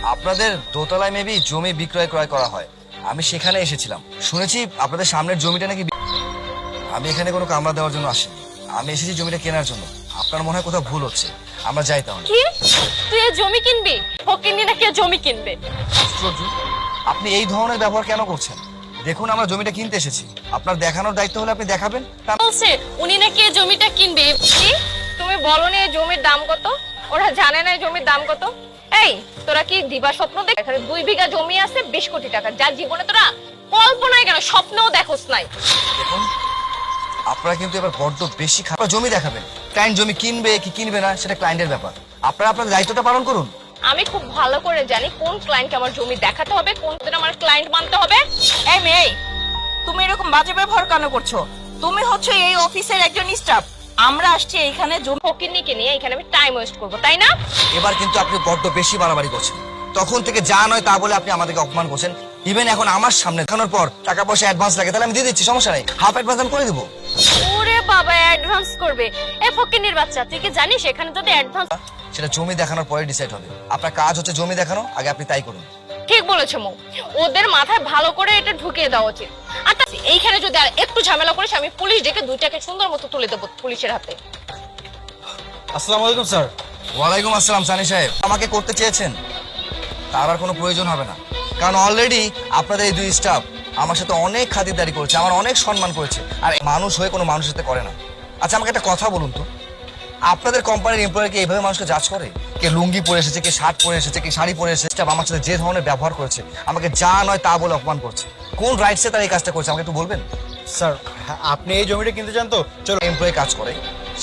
আপনাদের দোতলায় মেবি জমি বিক্রয় ক্রয় করা হয়। আমি সেখানে এসেছিলাম, শুনেছি আপনাদের সামনের জমিটা নাকি আমি এখানে কোনো কামরা দেওয়ার জন্য আসিনি, আমি এসেছি জমিটা কেনার জন্য। আপনার মনে হয় কোথাও ভুল হচ্ছে, আমরা যাই তাহলে। কি তুই এই জমি কিনবি? ফকিন্নি নাকি জমি কিনবে? আশ্চর্য, আপনি এই ধরনের ব্যবহার কেন করছেন? দেখুন আমরা জমিটা কিনতে এসেছি, আপনার দেখানোর দায়িত্ব হলে আপনি দেখাবেন। বলছে উনি নাকি এই জমিটা কিনবে। কি তুমি বলনি এই জমির দাম কত? ওরা জানে না এই জমির দাম কত? এই তোরা কি দিবা স্বপ্ন দেখ? এখানে 2 বিঘা জমি আছে 20 কোটি টাকা, যার জীবনে তোরা কল্পনায় কেন স্বপ্নও দেখোস নাই। দেখুন আপনারা কিন্তু এবার বড্ড বেশি খারাপ। জমি দেখাবেন, ক্লায়েন্ট জমি কিনবে কি কিনবে না সেটা ক্লায়েন্টের ব্যাপার, আপনারা আপনার দায়িত্বটা পালন করুন। আমি খুব ভালো করে জানি কোন ক্লায়েন্টকে আমার জমি দেখাতে হবে, কোন দিন আমার ক্লায়েন্ট মানতে হবে। এই মেয়ে, তুমি এরকম বাজে ব্যবহার কেন করছো? তুমি হচ্ছে এই অফিসের একজন স্টাফ। আমরা আসছি এইখানে জমি। ফকিন্নিকে নিয়ে এখানে আমি টাইম ওয়েস্ট করবো, তাই না? এবার কিন্তু আপনি বড্ড বেশি বাড়াবাড়ি করছেন। তখন থেকে যা নয় তা বলে আপনি আমাদেরকে অপমান করছেন। ইভেন এখন আমার সামনে দেখানোর পর টাকা পয়সা অ্যাডভান্স লাগে, তাহলে আমি দিয়ে দিচ্ছি, সমস্যা নেই, হাফ অ্যাডভান্স আমি করে দেবো। ওরে বাবা, অ্যাডভান্স করবে? এ ফকিন্নির বাচ্চা, তুই কি জানিস এখানে যদি অ্যাডভান্স? সেটা জমি দেখানোর পরে ডিসাইড হবে। আপনার কাজ হচ্ছে জমি দেখানো, আগে আপনি তাই করুন। ঠিক বলেছো মৌ, ওদের মাথায় ভালো করে এটা ঢুকিয়ে দেওয়া উচিত। আর এইখানে যদি আর একটু ঝামেলা করিস, আমি পুলিশ ডেকে 2টাকে সুন্দর মতো তুলে দেবো পুলিশের হাতে। আসসালামু আলাইকুম স্যার। ওয়ালাইকুম আসসালাম। সানি সাহেব আমাকে করতে চেয়েছেন, তার আর কোনো প্রয়োজন হবে না, কারণ অলরেডি আপনাদের এই 2 স্টাফ আমার সাথে অনেক খাতিরদারি করেছে, আমার অনেক সম্মান করেছে, আর মানুষ হয়ে কোনো মানুষের সাথে করে না। আচ্ছা আমাকে একটা কথা বলুন তো, আপনাদের কোম্পানির এমপ্লয়ি কি এইভাবে মানুষকে জাজ করে? কে লুঙ্গি পরে এসেছে, কে শার্ট পরে এসেছে, কে শাড়ি পরে এসেছে, স্টাফ আমার সাথে যে ধরনের ব্যবহার করেছে, আমাকে যা নয় তা বলে অপমান করছে, কোন রাইটসে তারা এই কাজটা করছে আমাকে একটু বলবেন? স্যার আপনি এই জমিটা কিনতে চান তো চলো। এমপ্লয়ি কাজ করে,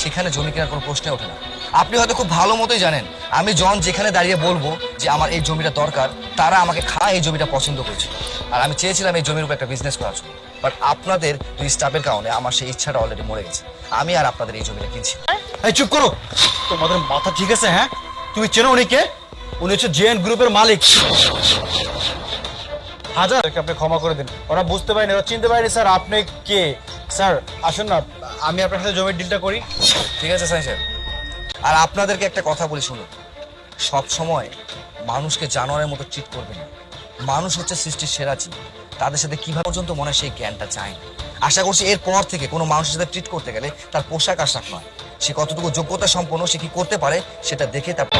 সেখানে জমি কেনার কোনো প্রশ্নে ওঠে না। আপনি হয়তো খুব ভালো মতোই জানেন আমি যেখানে দাঁড়িয়ে বলবো যে আমার এই জমিটা দরকার, তারা আমাকে এই জমিটা পছন্দ করেছিল, আর আমি চেয়েছিলাম এই জমির উপর একটা বিজনেস করার জন্য। বাট আপনাদের 2 স্টাফের কারণে আমার সেই ইচ্ছাটা অলরেডি মরে গেছে, আমি আর আপনাদের এই জমিটা কিনছি না। এই চুপ করো, তোমাদের মাথা ঠিক আছে? হ্যাঁ, তুমি চেনো উনিকে? উনি হচ্ছে জেএন গ্রুপের মালিক। হাজারকে আপনি ক্ষমা করে দিন, ওরা বুঝতে পারেনি, ওরা চিনতে পারেনি স্যার আপনি কে। স্যার আসুন না, আমি আপনার সাথে জমির ডিলটা করি। ঠিক আছে সাইন সাহেব, আর আপনাদেরকে একটা কথা বলি শুনুন, সব সময় মানুষকে জানোয়ারের মতো ট্রিট করবেন না। মানুষ হচ্ছে সৃষ্টির সেরা জীব, তাদের সাথে কিভাবে পর্যন্ত মনে হয় সেই জ্ঞানটা চায় না। আশা করছি এরপর থেকে কোনো মানুষের সাথে ট্রিট করতে গেলে তার পোশাক আশাক নয়, সে কতটুকু যোগ্যতা সম্পন্ন, সে কি করতে পারে সেটা দেখে তারপর